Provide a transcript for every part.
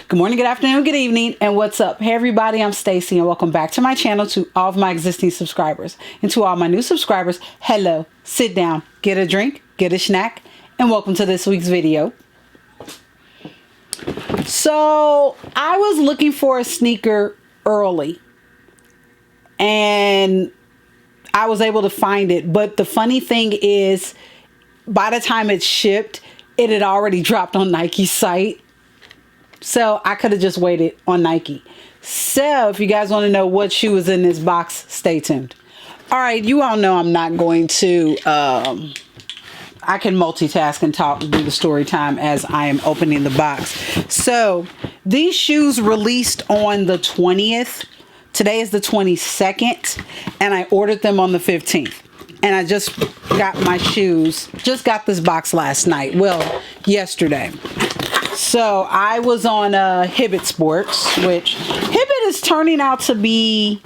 Good morning, good afternoon, good evening, and what's up? Hey everybody, I'm Stacy and welcome back to my channel. To all of my existing subscribers and to all my new subscribers, hello, sit down, get a drink, get a snack, and welcome to this week's video. So I was looking for a sneaker early and I was able to find it, but the funny thing is by the time it shipped, it had already dropped on Nike's site. So I could have just waited on Nike. So if you guys want to know what shoe is in this box, stay tuned. All right, you all know I'm not going to, I can multitask and talk and do the story time as I am opening the box. So these shoes released on the 20th. Today is the 22nd and I ordered them on the 15th. And I just got my shoes, just got this box last night. Well, yesterday. So I was on Hibbett Sports, which Hibbett is turning out to be,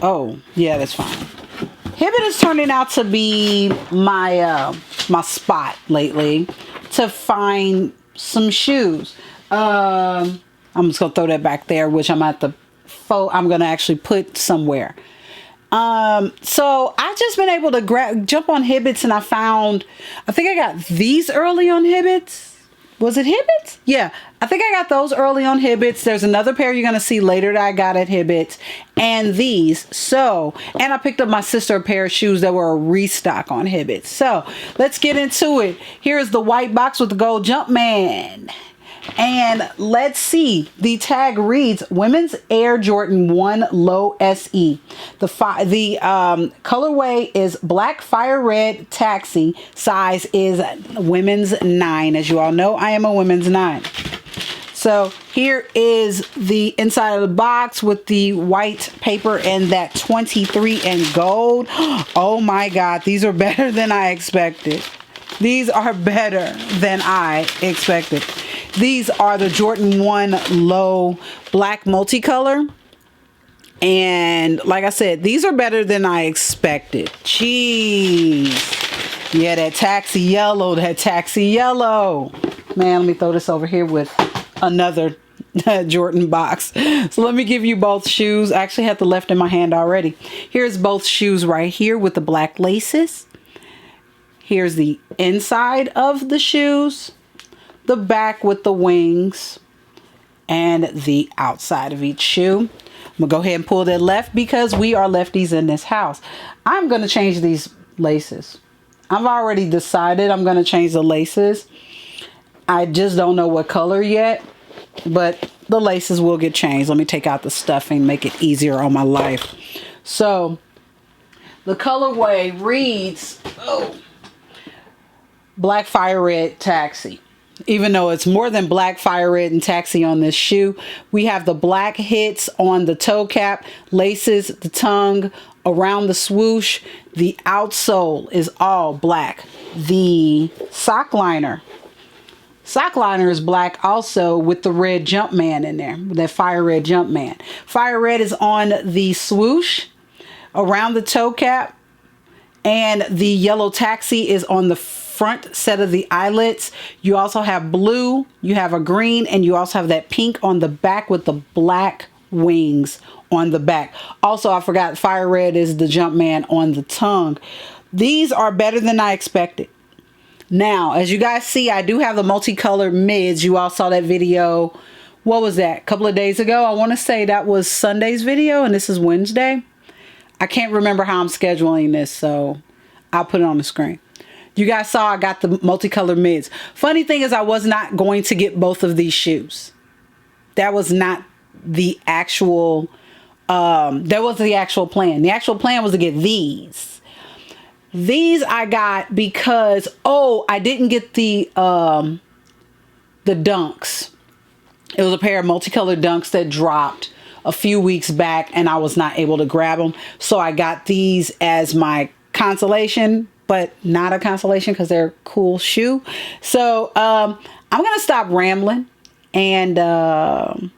oh yeah, that's fine. Hibbett is turning out to be my my spot lately to find some shoes. I'm just gonna throw that back there, which I'm gonna actually put somewhere. So I've just been able to jump on Hibbett's and I think I got these early on Hibbett's. Was it Hibbett's? Yeah, I think I got those early on Hibbett's. There's another pair you're going to see later that I got at Hibbett's. And these. So, and I picked up my sister a pair of shoes that were a restock on Hibbett's. So, let's get into it. Here's the white box with the gold Jumpman. And let's see. The tag reads Women's Air Jordan 1 Low SE. The colorway is black fire red taxi. Size is women's 9. As you all know, I am a women's 9. So here is the inside of the box with the white paper and that 23 in gold. Oh my God, these are better than I expected. These are better than I expected. These are the Jordan 1 Low Black Multicolor. And like I said, these are better than I expected. Jeez. Yeah, that taxi yellow. Man, let me throw this over here with another Jordan box. So let me give you both shoes. I actually had the left in my hand already. Here's both shoes right here with the black laces. Here's the inside of the shoes, the back with the wings, and the outside of each shoe. I'm going to go ahead and pull that left because we are lefties in this house. I'm going to change these laces. I've already decided I'm going to change the laces. I just don't know what color yet, but the laces will get changed. Let me take out the stuffing, make it easier on my life. So the colorway reads, black fire red taxi. Even though it's more than black fire red and taxi on this shoe, we have the black hits on the toe cap, laces, the tongue, around the swoosh. The outsole is all black. The sock liner is black also with the red Jumpman in there, that fire red Jumpman. Fire red is on the swoosh, around the toe cap, and the yellow taxi is on the front set of the eyelets. You also have blue, you have a green, and you also have that pink on the back with the black wings on the back. Also, I forgot fire red is the Jumpman on the tongue. These are better than I expected. Now, as you guys see, I do have the multicolored mids. You all saw that video. What was that? A couple of days ago. I want to say that was Sunday's video and this is Wednesday. I can't remember how I'm scheduling this, so I'll put it on the screen. You guys saw I got the multicolored mids. Funny thing is I was not going to get both of these shoes. That was not the actual, that was the actual plan. The actual plan was to get these. These I got because, I didn't get the Dunks. It was a pair of multicolored Dunks that dropped a few weeks back and I was not able to grab them. So I got these as my consolation, but not a consolation because they're a cool shoe. So I'm going to stop rambling and I'm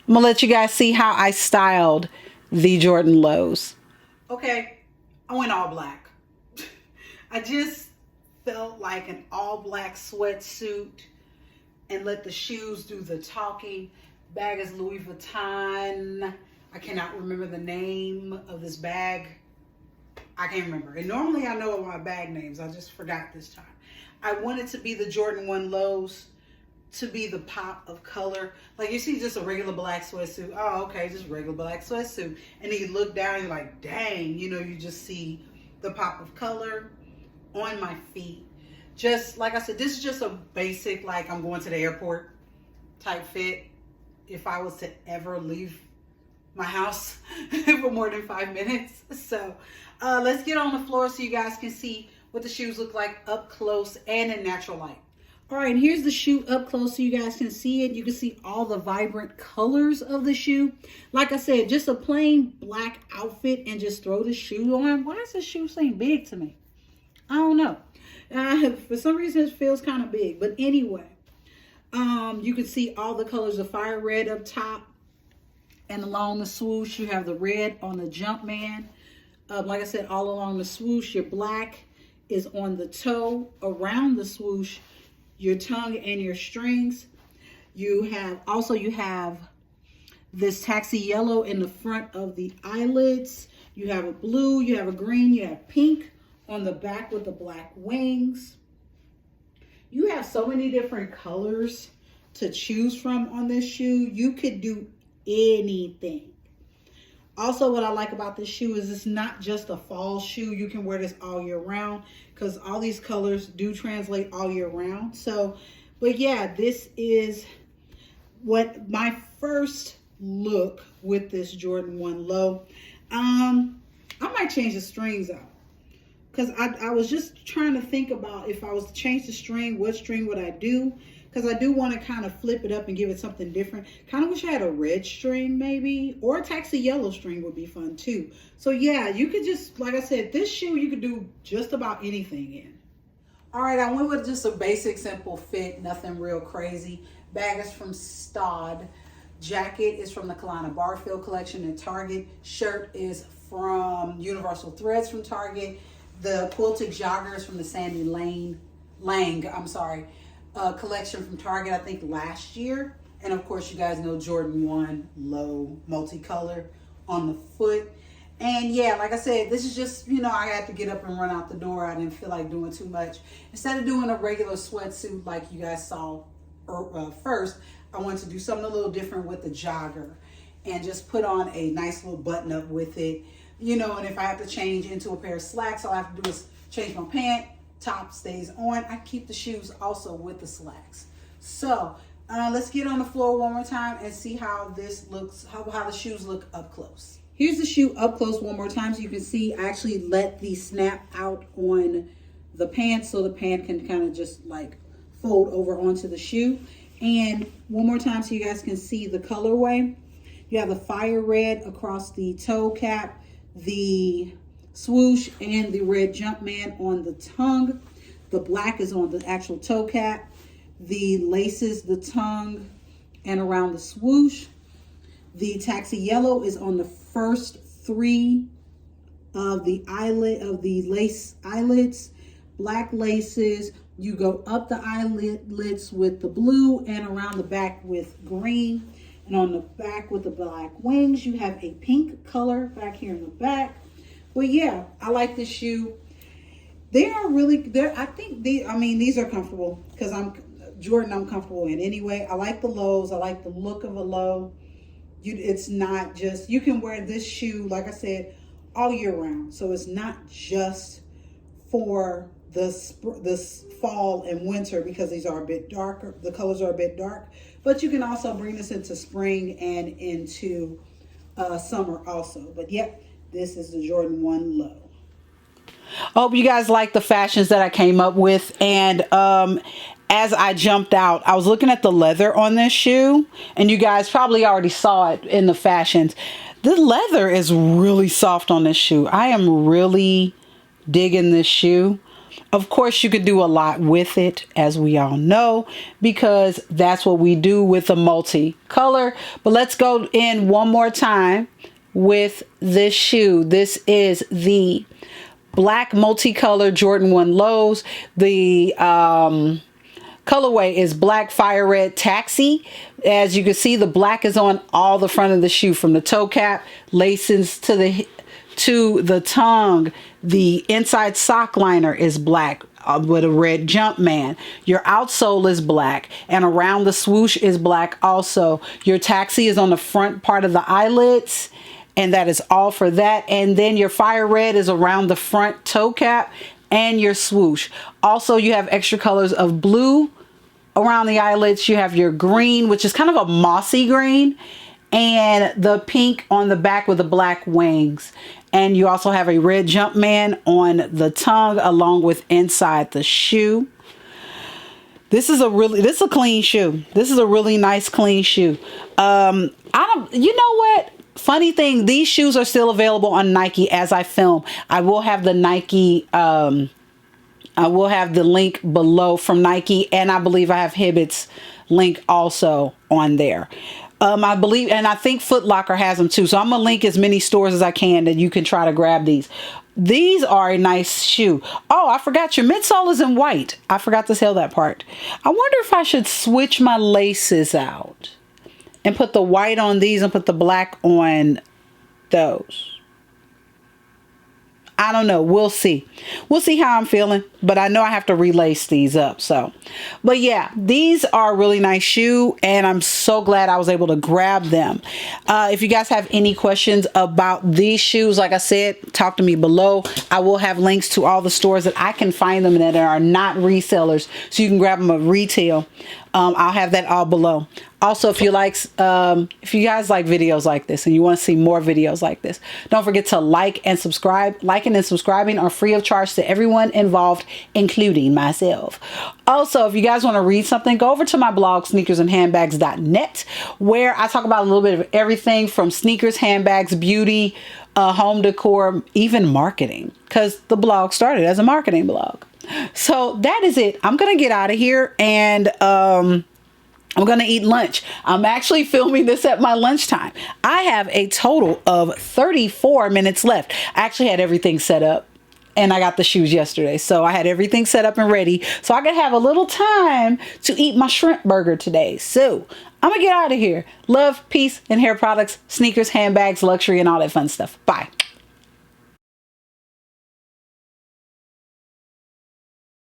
going to let you guys see how I styled the Jordan Lows. Okay, I went all black. I just felt like an all black sweatsuit and let the shoes do the talking. Bag is Louis Vuitton. I cannot remember the name of this bag. I can't remember. And normally I know my bag names. I just forgot this time. I want it to be the Jordan 1 lows, to be the pop of color. Like you see just a regular black sweatsuit. Oh, okay, just regular black sweatsuit. And then you look down, you're like, dang, you know, you just see the pop of color on my feet. Just like I said, this is just a basic, like I'm going to the airport type fit. If I was to ever leave my house for more than 5 minutes. So let's get on the floor so you guys can see what the shoes look like up close and in natural light. All right, and here's the shoe up close so you guys can see it. You can see all the vibrant colors of the shoe. Like I said, just a plain black outfit and just throw the shoe on. Why does this shoe seem big to me? I don't know. For some reason, it feels kind of big. But anyway, you can see all the colors of fire red up top. And along the swoosh, you have the red on the Jumpman. Like I said, all along the swoosh, your black is on the toe. Around the swoosh, your tongue and your strings. You have this taxi yellow in the front of the eyelids. You have a blue, you have a green, you have pink on the back with the black wings. You have so many different colors to choose from on this shoe. You could do anything. Also, what I like about this shoe is it's not just a fall shoe. You can wear this all year round because all these colors do translate all year round. So, but yeah, this is what my first look with this Jordan 1 low. I might change the strings out because I was just trying to think about if I was to change the string, what string would I do? Because I do want to kind of flip it up and give it something different. Kind of wish I had a red string maybe. Or a taxi yellow string would be fun too. So yeah, you could just, like I said, this shoe you could do just about anything in. All right, I went with just a basic, simple fit. Nothing real crazy. Bag is from Stod. Jacket is from the Kalana Barfield collection at Target. Shirt is from Universal Threads from Target. The quilted jogger is from the Sandy Lang collection from Target, I think last year. And of course, you guys know Jordan 1 low multicolor on the foot. And yeah, like I said, this is just, you know, I had to get up and run out the door. I didn't feel like doing too much. Instead of doing a regular sweatsuit like you guys saw first, I wanted to do something a little different with the jogger and just put on a nice little button up with it. You know, and if I have to change into a pair of slacks, all I have to do is change my pant. Top stays on. I keep the shoes also with the slacks. So let's get on the floor one more time and see how this looks, how the shoes look up close. Here's the shoe up close one more time so you can see I actually let the snap out on the pants so the pant can kind of just like fold over onto the shoe. And one more time so you guys can see the colorway. You have the fire red across the toe cap, the swoosh, and the red Jumpman on the tongue. The black is on the actual toe cap. The laces, the tongue, and around the swoosh. The taxi yellow is on the first 3 of the lace eyelets. Black laces. You go up the eyelets with the blue and around the back with green. And on the back with the black wings, you have a pink color back here in the back. But yeah, I like this shoe. They are really, I think these are comfortable because I'm comfortable in anyway. I like the lows. I like the look of a low. It's not just, you can wear this shoe, like I said, all year round. So it's not just for this fall and winter because these are a bit darker. The colors are a bit dark. But you can also bring this into spring and into summer also. But yep. This is the Jordan 1 low. I hope you guys like the fashions that I came up with. And as I jumped out, I was looking at the leather on this shoe. And you guys probably already saw it in the fashions. The leather is really soft on this shoe. I am really digging this shoe. Of course, you could do a lot with it, as we all know, because that's what we do with the multicolor. But let's go in one more time with this shoe. This is the black multicolor Jordan 1 lows. The Colorway is black fire red taxi. As you can see, the black is on all the front of the shoe, from the toe cap, laces to the tongue. The inside sock liner is black with a red Jumpman. Your outsole is black, and around the swoosh is black also. Your taxi is on the front part of the eyelids, and that is all for that. And then your fire red is around the front toe cap and your swoosh. Also, you have extra colors of blue around the eyelids. You have your green, which is kind of a mossy green, and the pink on the back with the black wings. And you also have a red Jumpman on the tongue along with inside the shoe. This is a clean shoe. This is a really nice clean shoe. You know what? Funny thing, these shoes are still available on Nike as I film. I will have the Nike, I will have the link below from Nike, and I believe I have Hibbett's link also on there. I believe, and I think Foot Locker has them too. So I'm gonna link as many stores as I can that you can try to grab these. These are a nice shoe. Oh, I forgot your midsole is in white. I forgot to tell that part. I wonder if I should switch my laces out and put the white on these and put the black on those. I don't know. We'll see. We'll see how I'm feeling, but I know I have to relace these up. So, but yeah, these are a really nice shoe, and I'm so glad I was able to grab them. If you guys have any questions about these shoes, like I said, talk to me below. I will have links to all the stores that I can find them in that are not resellers, so you can grab them at retail. I'll have that all below. Also, if you guys like videos like this and you want to see more videos like this, don't forget to like and subscribe. Liking and subscribing are free of charge to everyone involved, including myself. Also, if you guys want to read something, go over to my blog, sneakersandhandbags.net, where I talk about a little bit of everything from sneakers, handbags, beauty, home decor, even marketing, because the blog started as a marketing blog. So that is it. I'm going to get out of here, and I'm going to eat lunch. I'm actually filming this at my lunchtime. I have a total of 34 minutes left. I actually had everything set up, and I got the shoes yesterday. So I had everything set up and ready, so I could have a little time to eat my shrimp burger today. So I'm going to get out of here. Love, peace, and hair products, sneakers, handbags, luxury, and all that fun stuff. Bye.